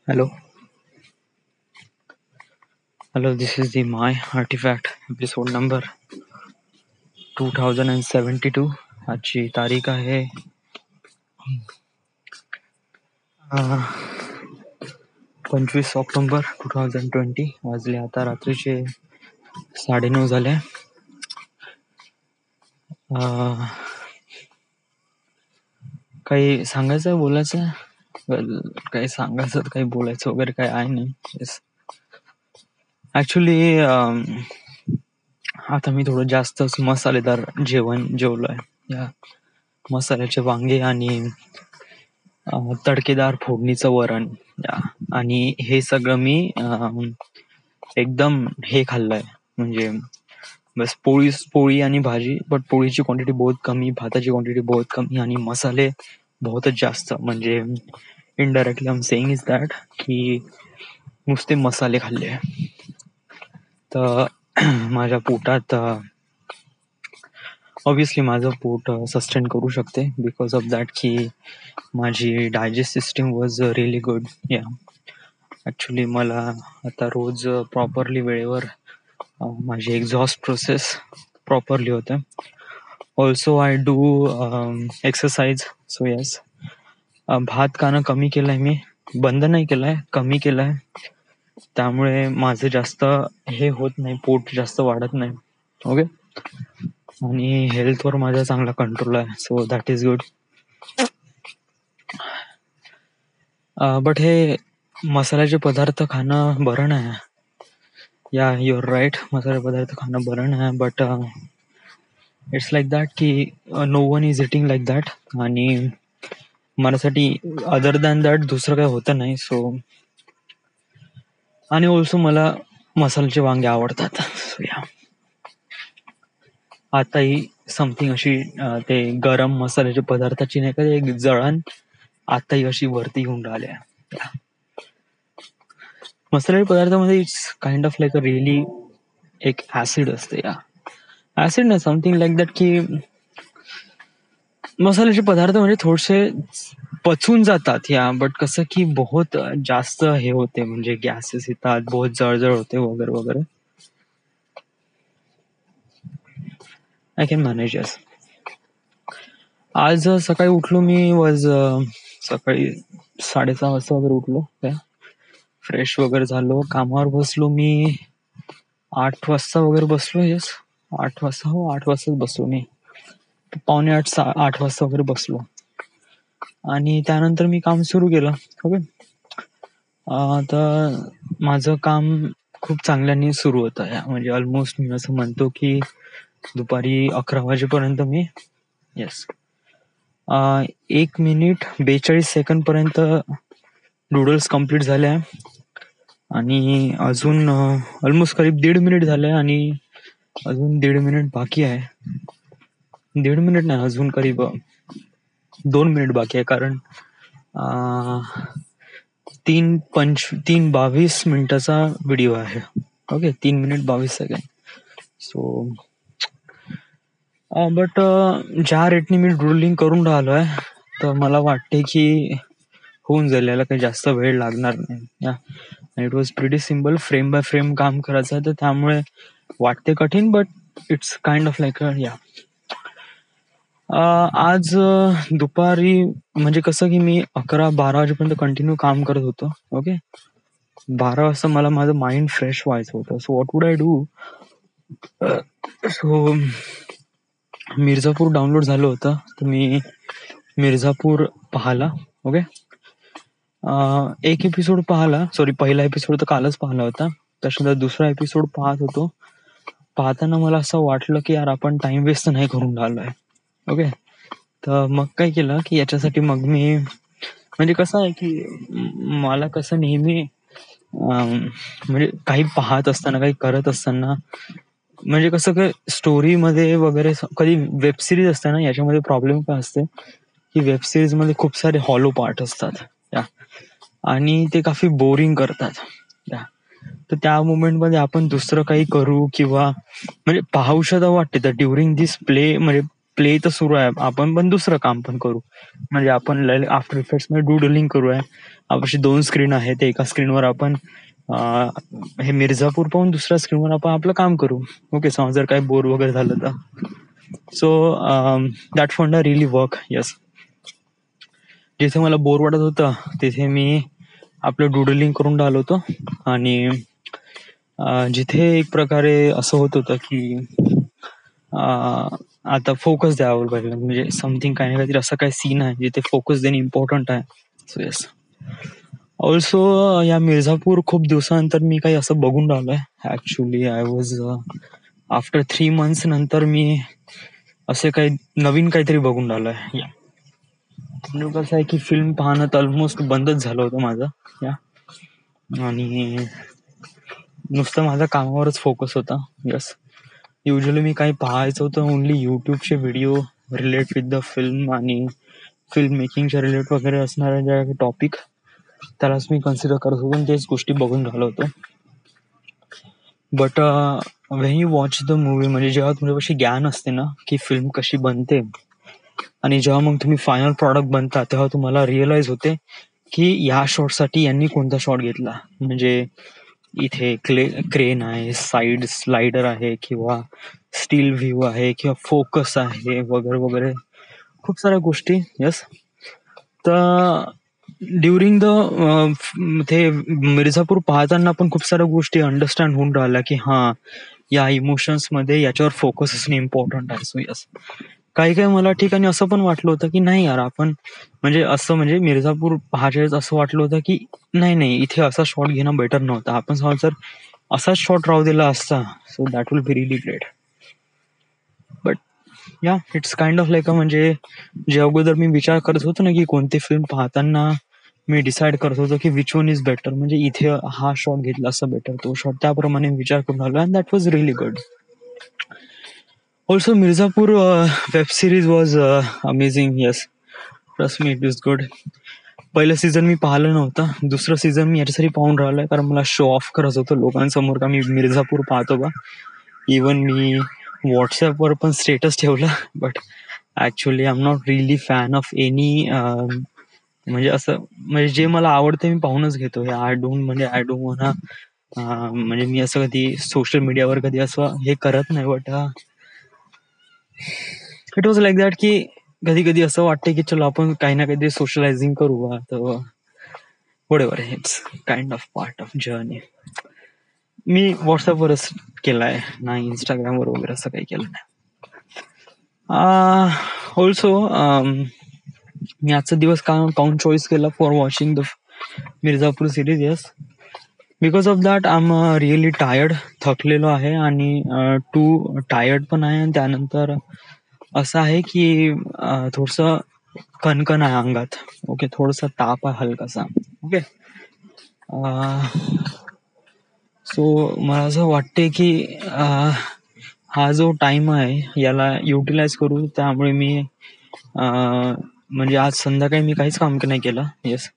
Hello, hello. This is the My Artifact episode number 2072. आजची तारीख आहे 25 ऑक्टोबर 2020. वाजले आता रात्रीचे 9:30 झाले. काही सांगायचं बोलायचं काही सांगायचं काही बोलायचं वगैरे काही आहे नाही. ऍक्च्युली आता मी थोडं जास्तच मसालेदार जेवण जेवलोय. या मसाल्याचे वांगे आणि तडकेदार फोडणीचं वरण आणि हे सगळं मी एकदम हे खाल्लंय, म्हणजे बस पोळी आणि भाजी. बट पोळीची क्वांटिटी बहुत कमी, भाताची क्वांटिटी बहुत कमी आणि मसाले बहुतच जास्त. म्हणजे indirectly I am saying is that की नुसते मसाले खाल्ले. तर माझ्या पोटात ऑब्विसली माझं पोट सस्टेन करू शकते बिकॉज ऑफ दॅट की माझी digest system was really good. या ॲक्च्युली मला आता रोज प्रॉपरली वेळेवर माझी एक्झॉस्ट प्रोसेस प्रॉपरली होते. Also I do exercise. So yes, भात खाणं कमी केलंय मी, बंद नाही केलंय, कमी केलंय. त्यामुळे माझं जास्त हे होत नाही, पोट जास्त वाढत नाही. ओके, आणि हेल्थवर माझा चांगला कंट्रोल आहे. So that is good. But हे मसाल्याचे पदार्थ खाणं बरं नाही. या युअर राईट, मसाले पदार्थ खाणं बरं नाही. बट इट्स लाईक दॅट की no one is eating like that. आणि माझ्यासाठी अदर दॅन दॅट दुसरं काही होतं नाही. सो आणि ऑल्सो मला मसाल्याचे वांगे आवडतात. सो या, आताही समथिंग अशी ते गरम मसाल्याच्या पदार्थाची नाही का एक जळण आताही अशी वरती येऊन राहिली आहे. मसाल्याच्या पदार्थामध्ये it's kind of like a really एक ऍसिड असते. या ऍसिड नाही, समथिंग लाईक दॅट की मसाल्याचे पदार्थ म्हणजे थोडेसे पचून जातात. या बट कसं की बहुत जास्त हे होते, म्हणजे गॅसेस येतात, बहुत जळजळ होते वगैरे वगैरे. I can manage. यस, आज सकाळी उठलो मी, सकाळी 6:30 वाजता वगैरे उठलो. फ्रेश वगैरे झालो, कामावर बसलो मी 8 वाजता वगैरे बसलो. येस, 8 वाजता, हो 8 वाजताच बसलो मी. 7:45 8 वाजता वगैरे बसलो आणि त्यानंतर मी काम सुरू केलं. ओके, तर माझं काम खूप चांगल्याने सुरू होतं. म्हणजे ऑलमोस्ट मी असं म्हणतो की दुपारी 11 वाजेपर्यंत मी 1 मिनिट 42 सेकंड पर्यंत नूडल्स कम्प्लीट झाल्या आणि अजून ऑलमोस्ट करीब 1.5 मिनिट झाले आणि अजून 1.5 मिनिट बाकी आहे. 1.5 मिनिट नाही, अजून करीब 2 मिनिट बाकी आहे. कारण 3:22 मिनिटाचा व्हिडिओ आहे. Okay, 3 minute 22 second. So but ज्या रेटने मी ड्रोलिंग करून राहिलो आहे तर मला वाटते की होऊन जाईल, याला काही जास्त वेळ लागणार नाही. It was pretty simple, frame by frame काम करायचं आहे, तर त्यामुळे वाटते कठीण, but it's kind of like या. आज दुपारी म्हणजे कसं की मी 11-12 वाजेपर्यंत कंटिन्यू काम करत होतो. ओके, 12 वाजता मला माझं माइंड फ्रेश व्हायचं होतं. So what would I do. So Mirzapur download झालं होतं, तर मी मिर्झापूर पाहिला. ओके, एक एपिसोड पाहिला, सॉरी पहिला एपिसोड तर कालच पाहिला होता. त्याच्यानंतर दुसरा एपिसोड पाहत होतो. पाहताना मला असं वाटलं की यार आपण टाइम वेस्ट नाही करून राहिलोय. ओके, तर मग काय केलं की याच्यासाठी मग मी, म्हणजे कसं आहे की मला कसं नेहमी म्हणजे काही पाहत असताना, काही करत असताना, म्हणजे कसं काय स्टोरीमध्ये वगैरे कधी वेब सिरीज असते ना, याच्यामध्ये प्रॉब्लेम काय असते की वेब सिरीज मध्ये खूप सारे हॉलो पार्ट असतात आणि ते काफी बोरिंग करतात. तर त्या मोमेंटमध्ये आपण दुसरं काही करू किंवा म्हणजे पाहूशा वाटते तर ड्युरिंग दिस प्ले, म्हणजे प्ले तर सुरू आहे, आपण पण दुसरं काम पण करू. म्हणजे आपण आफ्टर इफेक्ट्स मध्ये डुडलिंग करूया. आपल्याशी 2 स्क्रीन आहेत, एका स्क्रीनवर आपण हे मिर्झापूर पाहून दुसऱ्या स्क्रीनवर आपण आपलं काम करू. ओके, समज जर काही बोर वगैरे झालं तर. सो दॅट फंडा रिअली वर्क. येस, जिथे मला बोर वाटत होतं तिथे मी आपलं डुडलिंग करून राहिलो होतो. आणि जिथे एक प्रकारे असं होत होतं की आता फोकस द्यावं पाहिजे, म्हणजे समथिंग काही ना काहीतरी असं काही सीन आहे जिथे फोकस देणे इम्पॉर्टंट आहे. सो येस, ऑल्सो या मिर्झापूर खूप दिवसानंतर मी काही असं बघून राहिलोय. Actually I was after 3 months नंतर मी असे काही नवीन काहीतरी बघून राहिलोय. या म्हणजे कसं आहे की फिल्म पाहणं तर ऑलमोस्ट बंदच झालं होतं माझं. या आणि नुसतं माझा कामावरच फोकस होता. यस, युजली मी काही पाहायचं होतं ओनली युट्यूबचे video relate with the film आणि फिल्म मेकिंगच्या रिलेट वगैरे असणाऱ्या ज्या टॉपिक त्यालाच मी कन्सिडर करत होतो आणि तेच गोष्टी बघून राहिलो होतो. But when you watch the movie, म्हणजे जेव्हा तुमच्यापाशी ज्ञान असते ना की फिल्म कशी बनते आणि जेव्हा मग तुम्ही फायनल प्रॉडक्ट बनता तेव्हा तुम्हाला रिअलाइज होते की या शॉटसाठी यांनी कोणता शॉट घेतला. म्हणजे इथे क्रेन आहे, साईड स्लाइडर आहे किंवा स्टील व्ह्यू आहे किंवा फोकस आहे वगैरे वगैरे खूप साऱ्या गोष्टी. यस, तर ड्युरिंग द ते मिर्झापूर पाहताना पण खूप साऱ्या गोष्टी अंडरस्टँड होऊन राहिल्या की हा, या इमोशन्स मध्ये याच्यावर फोकस असणे इम्पॉर्टंट आहे. सो यस, काही काही मला ठिकाणी असं पण वाटलं होतं की नाही यार, आपण म्हणजे असं म्हणजे मिर्झापूर पाहायच्या वेळेस असं वाटलं होतं की नाही इथे असा शॉट घेणं बेटर नव्हता, आपण समज जर असाच शॉट राहू दिला असता so that will be really great. But या इट्स काइंड ऑफ लाईक म्हणजे जे अगोदर मी विचार करत होतो ना की कोणती फिल्म पाहताना मी डिसाईड करत होतो की विच वन इज बेटर, म्हणजे इथे हा शॉट घेतला असं बेटर, तो शॉट, त्याप्रमाणे विचार करून आलो and that was really good. Also Mirzapur web series was amazing. Yes, trust me, it is good. पहिलं सीझन मी पाहिलं नव्हतं, दुसरं सीझन मी याच्यासाठी पाहून राहिलोय कारण मला शो ऑफ करायचं होतं लोकांसमोर का मी मिर्झापूर पाहतो बा. इवन मी व्हॉट्सअपवर पण स्टेटस ठेवलं. But actually I am not really fan of any, म्हणजे असं म्हणजे जे मला आवडतं मी पाहूनच घेतो. आय डोंट म्हणा, म्हणजे मी असं कधी सोशल मीडियावर कधी असं हे करत नाही. But it was like that की कधी कधी असं वाटतं की चलो आपण काही ना काहीतरी सोशलायझिंग करू. तर whatever, it's kind of part of journey. मी व्हॉट्सअपवरच केलाय ना, इंस्टाग्रामवर वगैरे असं काही केलं नाही. ऑल्सो मी आजचा दिवस काउन चॉईस केला for watching the Mirzapur series. Yes, because of that I am really tired, थकलेलो आहे आणि टू टायर्ड पण आहे. आणि त्यानंतर असं आहे की थोडस कणकण आहे अंगात. ओके, थोडासा ताप आहे हलकासा. ओके, सो मला असं वाटते की हा जो टाइम आहे याला युटिलाइज करू. त्यामुळे मी म्हणजे आज संध्याकाळी मी काहीच काम नाही केलं. येस,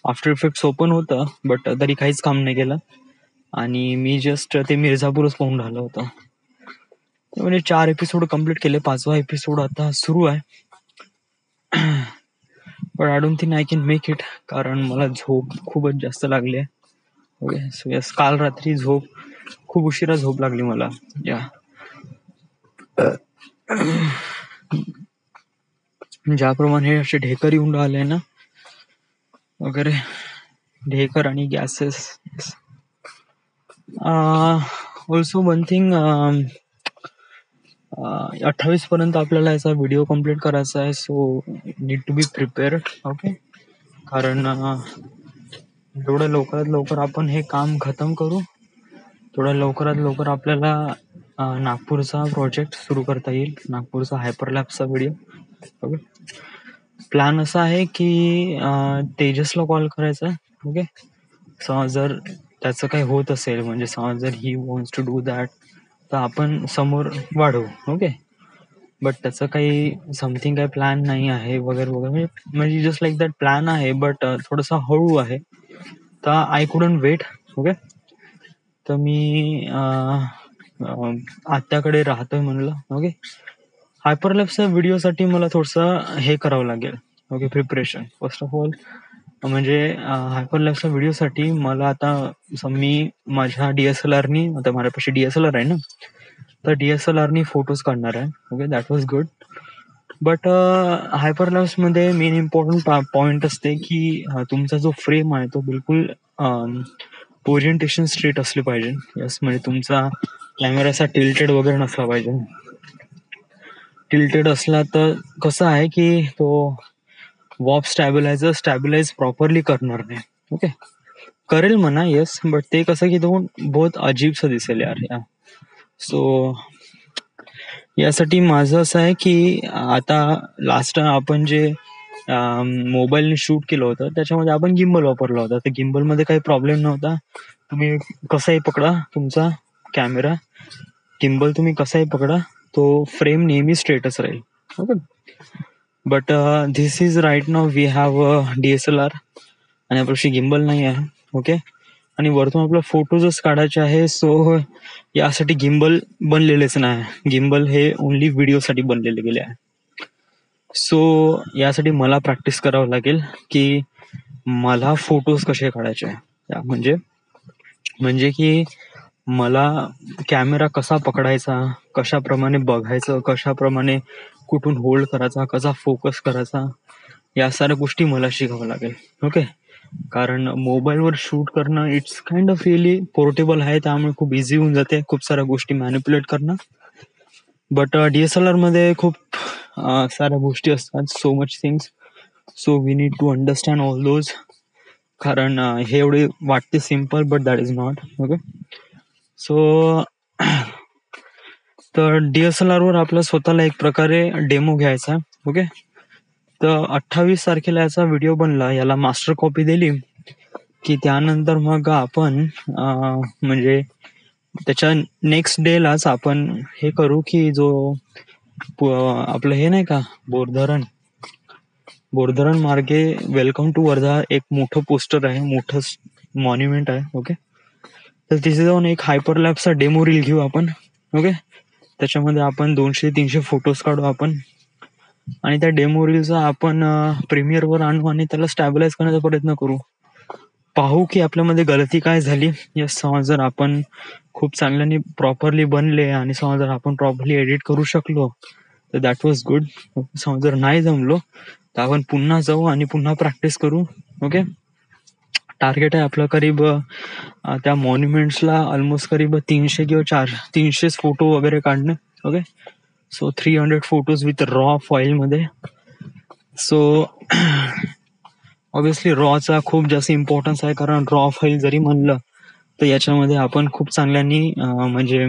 आफ्टर इफेक्ट्स ओपन होतं बट तरी काहीच काम नाही केलं आणि मी जस्ट ते मिर्झापूरच पाहून राहिलं होतं. म्हणजे 4 एपिसोड कम्प्लीट केले, 5वा एपिसोड आता सुरू आहे. But I don't think I can make it, कारण मला झोप खूपच जास्त लागली आहे. ओके, सो यस, काल रात्री खूप उशिरा झोप लागली मला. या ज्याप्रमाणे असे ढेकर येऊन राहिले ना वगैरे, ढेकर आणि गॅसेस. ऑल्सो वन थिंग, 28 पर्यंत आपल्याला याचा व्हिडिओ कम्प्लीट करायचा आहे. So need to be prepared. Okay, कारण जेवढं लवकरात लवकर आपण हे काम खतम करू तेवढ्या लवकरात लवकर आपल्याला नागपूरचा प्रोजेक्ट सुरू करता येईल, नागपूरचा हायपरलॅपचा व्हिडिओ. ओके, प्लॅन असा आहे की तेजसला कॉल करायचा. ओके, समज जर त्याचं काही होत असेल, म्हणजे समज जर he wants to do that, तर आपण समोर वाढवू. ओके, बट त्याचं काही समथिंग काही प्लॅन नाही आहे वगैरे वगैरे, म्हणजे जस्ट लाईक दॅट प्लॅन आहे बट थोडासा हळू आहे. तर आय कुडंट वेट. ओके, तर मी आत्याकडे राहतोय म्हणलं. ओके, हायपरलॅप्सच्या व्हिडिओसाठी मला थोडंसं हे करावं लागेल. Okay, preparation first of all. म्हणजे हायपरलॅप्सच्या व्हिडिओसाठी मला आता मी माझ्या DSLRनी, आता माझ्यापाशी DSLR आहे ना, तर DSLRनी फोटोज काढणार आहे. Okay, that was good. But हायपरलॅप्समध्ये मेन इम्पॉर्टंट पॉइंट असते की तुमचा जो फ्रेम आहे तो बिलकुल ओरिएंटेशन स्ट्रेट असले पाहिजे. यस, म्हणजे तुमचा कॅमेरा असा टिल्टेड वगैरे नसला पाहिजे. टिल्टेड असला तर कसं आहे की तो वॉप स्टॅबिलाइज प्रॉपरली करणार नाही. ओके, करेल म्हणा, येस, बट ते कसं की तो बहुत अजीबसं दिसेल यार. सो यासाठी माझं असं आहे की आता लास्ट आपण जे मोबाईलने शूट केलं होतं त्याच्यामध्ये आपण गिम्बल वापरला होता. तर गिम्बलमध्ये काही प्रॉब्लेम नव्हता. तुम्ही कसाही पकडा तुमचा कॅमेरा, गिम्बल तुम्ही कसाही पकडा, तो फ्रेम नेहमी स्ट्रेटच राहील. Okay, but this is right now we have DSLR आणि आपल्याशी गिम्बल नाही आहे. ओके, आणि वरतून आपल्याला फोटोजच काढायचे आहे. सो यासाठी गिम्बल बनलेलेच नाही. गिम्बल हे ओनली व्हिडिओसाठी बनलेले गेले आहे. सो यासाठी मला प्रॅक्टिस करावं लागेल की मला फोटोज कसे काढायचे आहे. म्हणजे की मला कॅमेरा कसा पकडायचा, कशाप्रमाणे बघायचं, कशाप्रमाणे कुठून होल्ड करायचा, कसा फोकस करायचा, या साऱ्या गोष्टी मला शिकावं लागेल. ओके, कारण मोबाईलवर शूट करणं it's kind of really portable आहे, त्यामुळे खूप इझी होऊन जाते खूप साऱ्या गोष्टी मॅनिप्युलेट करणं. बट DSLR मध्ये खूप साऱ्या गोष्टी असतात, so much things. So we need to understand all those. कारण हे एवढे वाटते simple, but that is not. Okay, so तर DSLR वर आपला स्वतःला एक प्रकारे डेमो घ्यायचा. ओके, तर 28 तारखेला याचा व्हिडिओ बनला, याला मास्टर कॉपी दिली की त्यानंतर मग आपण म्हणजे त्याच्या नेक्स्ट डेलाच आपण हे करू की जो आपलं हे नाही का बोरधरण मार्गे वेलकम टू वर्धा एक मोठं पोस्टर आहे, मोठं मॉन्युमेंट आहे. ओके, तर तिथे जाऊन एक हायपरलॅप्सचा डेमो रील घेऊ आपण. ओके, त्याच्यामध्ये आपण 200-300 फोटोज काढू आपण आणि त्या डेमो रीलचा आपण प्रीमियरवर आणू आणि त्याला स्टॅबिलाइज करण्याचा प्रयत्न करू. पाहू की आपल्यामध्ये गलती काय झाली. यस, समज जर आपण खूप चांगल्याने प्रॉपरली बनले आणि समज जर आपण प्रॉपरली एडिट करू शकलो तर दॅट वॉज गुड. समज जर नाही जमलो तर आपण पुन्हा जाऊ आणि पुन्हा प्रॅक्टिस करू. ओके, टार्गेट आहे आपलं करीब त्या मॉन्युमेंट्सला ऑलमोस्ट करीब 300 किंवा 300 फोटो वगैरे काढणे. Okay, so 300 photos with raw file मध्ये. सो ऑब्विसली रॉचा खूप जास्त इम्पॉर्टन्स आहे, कारण रॉ फाईल जरी म्हणलं तर याच्यामध्ये आपण खूप चांगल्यानी म्हणजे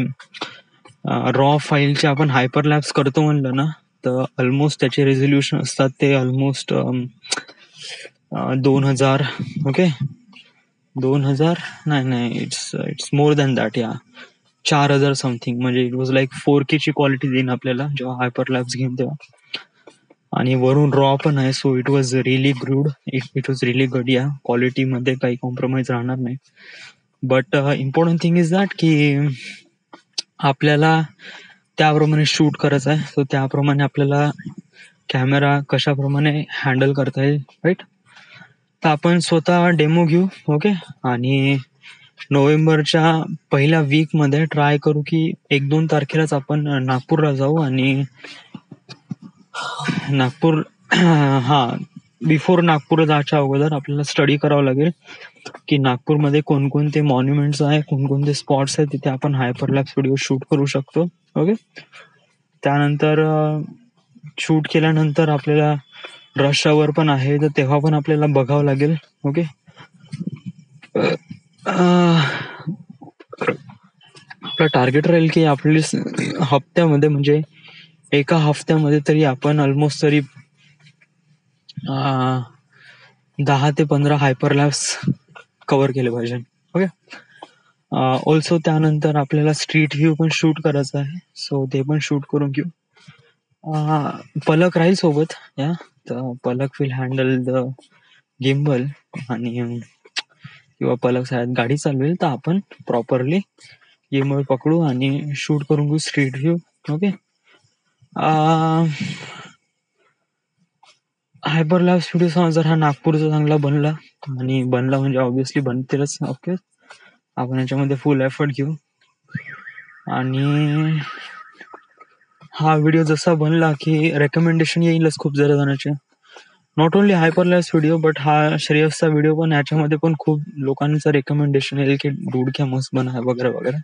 रॉ फाईलचे आपण हायपरलॅप्स करतो म्हणलं ना तर ऑलमोस्ट त्याचे रेझोल्युशन असतात ते ऑलमोस्ट 2000. ओके, 2000 नाही, it's more than that. 4000 something. म्हणजे इट वॉज लाईक 4K ची क्वालिटी देईन आपल्याला जेव्हा हायपरलॅप्स घेईन तेव्हा. आणि वरून रॉ पण आहे. So it was really good. It was really good. या क्वालिटीमध्ये काही कॉम्प्रोमाइज राहणार नाही. But important thing is that की आपल्याला त्याप्रमाणे शूट करायचं आहे. सो त्याप्रमाणे आपल्याला कॅमेरा कशाप्रमाणे हँडल करता येईल, राईट. तर आपण स्वतः डेमो घेऊ. ओके, आणि नोव्हेंबरच्या पहिल्या वीकमध्ये ट्राय करू की 1-2 तारखेलाच आपण नागपूरला जाऊ आणि नागपूर बिफोर नागपूर जायच्या अगोदर आपल्याला स्टडी करावं लागेल की नागपूरमध्ये कोणकोणते मॉन्युमेंट्स आहे, कोणकोणते स्पॉट्स आहेत तिथे आपण हायपरलॅप्स व्हिडिओ शूट करू शकतो. ओके, त्यानंतर शूट केल्यानंतर आपल्याला रश आवर पण आहे तर तेव्हा पण आपल्याला बघावं लागेल. ओके, आपलं टार्गेट राहील की आपल्या हप्त्यामध्ये म्हणजे एका हफ्त्यामध्ये तरी आपण ऑलमोस्ट तरी 10 ते 15 हायपरलॅप्स कव्हर केले पाहिजे. ओके, ऑल्सो त्यानंतर आपल्याला स्ट्रीट व्ह्यू पण शूट करायचं आहे. सो ते पण शूट करून घेऊ. पलक राहील सोबत. तर पलक विल हँडल द गिम्बल आणि किंवा पलक शाळेत गाडी चालवेल तर आपण प्रॉपरली गिम्बल पकडू आणि शूट करून घेऊ स्ट्रीट व्ह्यू. ओके, हायपरलॅब्स व्हिडिओ जर हा नागपूरचा चांगला बनला, आणि बनला म्हणजे ऑब्व्हियसली बनतेच, ओके, आपण याच्यामध्ये फुल एफर्ट घेऊ. आणि हा व्हिडिओ जसा बनला की रेकमेंडेशन येईलच खूप जरा जणांचे, नॉट ओनली हायपरलॅब्स व्हिडिओ बट हा श्रेयसचा व्हिडिओ पण, याच्यामध्ये पण खूप लोकांचं रेकमेंडेशन येईल की डूड क्या मस्त बना है वगैरे वगैरे.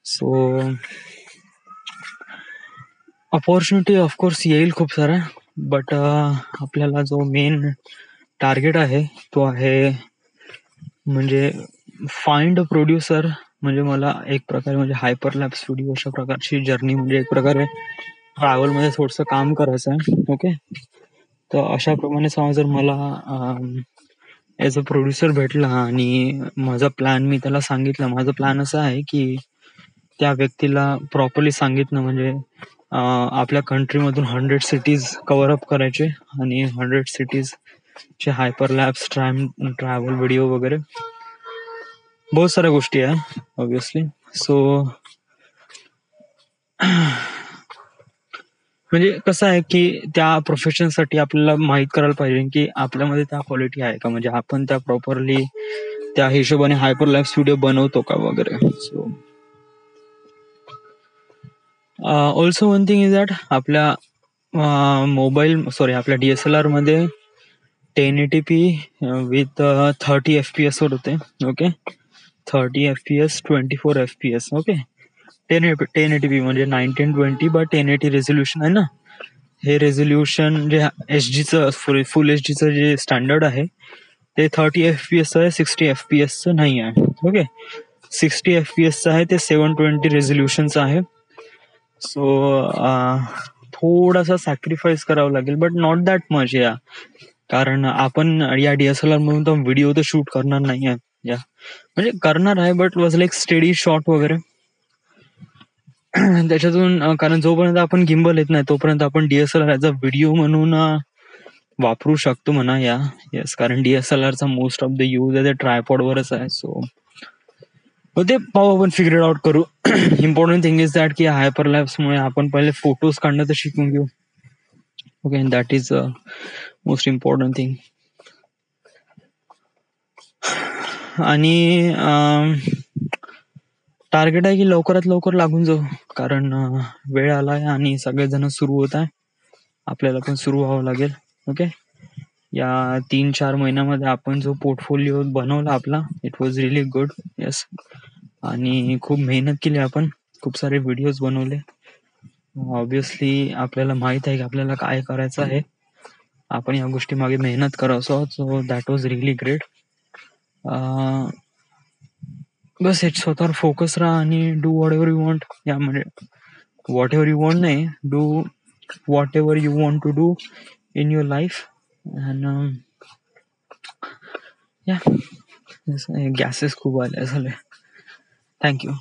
सो अपॉर्च्युनिटी ऑफकोर्स येईल खूप सारा, बट आपल्याला जो मेन टार्गेट आहे तो आहे म्हणजे फाइंड अ प्रोड्युसर. म्हणजे मला एक प्रकारे म्हणजे हायपरलॅब्स व्हिडिओ अशा प्रकारची जर्नी, म्हणजे एक प्रकारे ट्रॅव्हलमध्ये थोडंसं काम करायचं आहे, ओके. तर अशा प्रमाणे समजा जर मला ॲज अ प्रोड्युसर भेटला आणि माझा प्लॅन मी त्याला सांगितलं, माझा प्लॅन असा आहे की त्या व्यक्तीला प्रॉपरली सांगितलं म्हणजे आपल्या कंट्रीमधून 100 सिटीज कव्हर अप करायचे आणि 100 सिटीजचे हायपरलॅब्स ट्रॅव्हल व्हिडिओ वगैरे बहुत साऱ्या गोष्टी आहे ऑब्व्हियसली. सो म्हणजे कसं आहे की त्या प्रोफेशनसाठी आपल्याला माहीत करायला पाहिजे की आपल्यामध्ये त्या क्वालिटी आहे का, म्हणजे आपण त्या प्रॉपरली त्या हिशोबाने हायपरलॅब्स व्हिडिओ बनवतो का वगैरे. So also one thing is that आपल्या आपल्या DSLR मध्ये 1080p विथ 30 FPS वर होते, okay. 30 FPS 24 FPS, okay. 1080p म्हणजे 1920x1080 रेझोल्युशन आहे ना. हे रेझोल्युशन जे HDचं फुल HDचं जे स्टँडर्ड आहे ते 30 FPS आहे, 60 FPS नाही आहे, ओके. 60 FPS आहे ते 720 रेझोल्युशनचं आहे. सो थोडासा सॅक्रिफाईस करावं लागेल, बट नॉट दॅट मच या, कारण आपण या DSLR मधून तर व्हिडिओ तर शूट करणार नाही आहे या, म्हणजे करणार आहे but was like steady shot वगैरे त्याच्यातून. कारण जोपर्यंत आपण गिम्बल येत नाही तोपर्यंत आपण DSLR ॲज अ व्हिडिओ म्हणून वापरू शकतो म्हणा या. येस, कारण DSLRचा मोस्ट ऑफ द यूज आहे ते ट्रायपॉड वरच आहे. सो ते पाहू, आपण फिगर आउट करू. इम्पॉर्टंट थिंग इज दॅट की हायपरलॅब्स मुळे आपण पहिले फोटोज काढणं तर शिकून घेऊ, okay. That is most important thing. आणि टार्गेट आहे की लवकरात लवकर लागून जाऊ, कारण वेळ आलाय आणि सगळेजण सुरू होत आहे, आपल्याला पण सुरू व्हावं लागेल, ओके. या 3-4 महिन्यामध्ये आपण जो पोर्टफोलिओ बनवला आपला, it was really good, yes. आणि खूप मेहनत केली आपण, खूप सारे व्हिडिओज बनवले. ऑब्व्हियसली आपल्याला माहित आहे की आपल्याला काय करायचं आहे, आपण या गोष्टी मागे मेहनत करायचो आहोत. So that was really great. बस हेच, स्वतःवर फोकस राहा आणि do whatever you want. या म्हणजे व्हॉट एव्हर यू वॉन्ट नाही, do whatever you want to do in your life. And या गॅसेस खूप आले झाले. थँक्यू.